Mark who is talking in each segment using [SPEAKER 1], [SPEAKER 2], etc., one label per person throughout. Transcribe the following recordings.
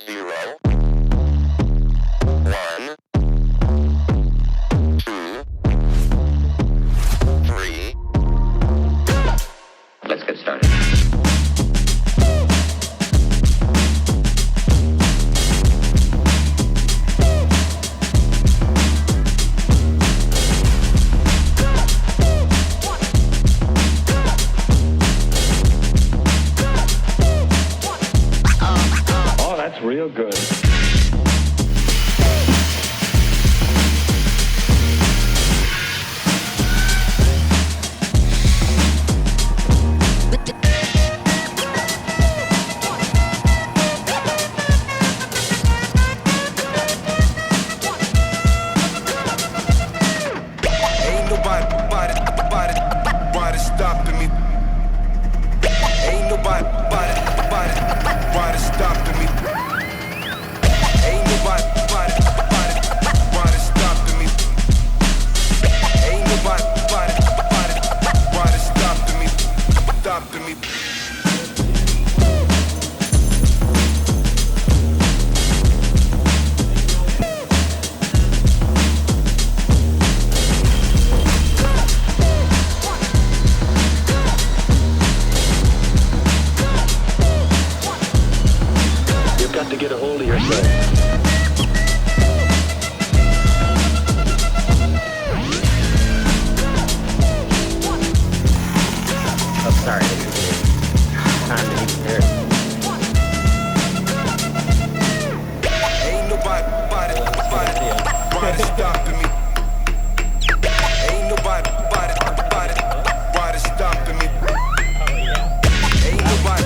[SPEAKER 1] 0, 1, 2, 3. Let's get started.
[SPEAKER 2] Oh, that's real good.
[SPEAKER 3] Ain't nobody stopping me. Ain't nobody stopping me. Ain't nobody stopping me. Ain't nobody stopping me.
[SPEAKER 2] You've got to get a hold of yourself.
[SPEAKER 4] Oh, sorry. Time to eat there.
[SPEAKER 3] Ain't nobody stopping me. Ain't nobody stopping me. Ain't nobody stopping me. Ain't nobody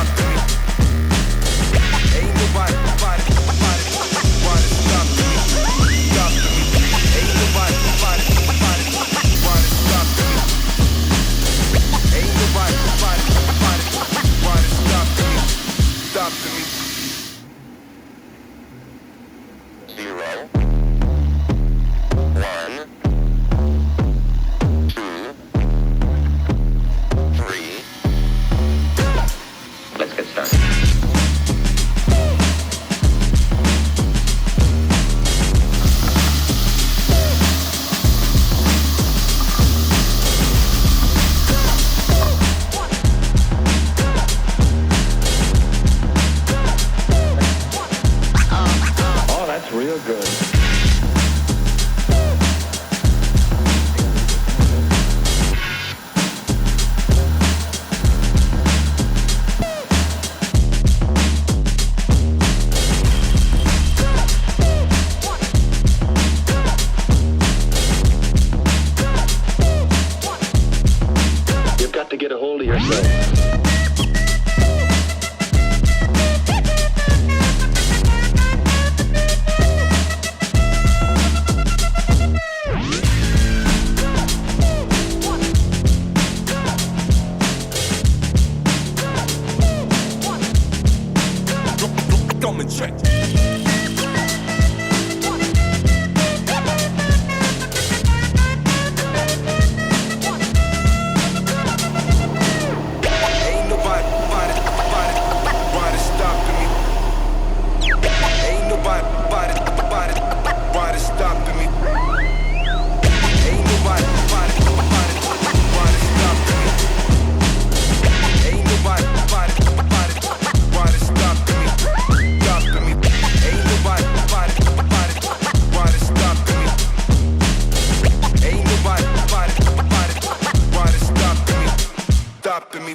[SPEAKER 3] stopping me. Ain't nobody stopping me. Ain't nobody stopping me.
[SPEAKER 1] 0, 1, 2, 3. Let's get started.
[SPEAKER 2] Oh, that's real good. You've got to get a hold of yourself.
[SPEAKER 3] Come and check. Ain't nobody stopping me. Ain't nobody stopping me. Ain't nobody stopping me. Ain't nobody stopping me. Stopping me. Ain't nobody stopping me. Ain't nobody stopping me. Stopping me.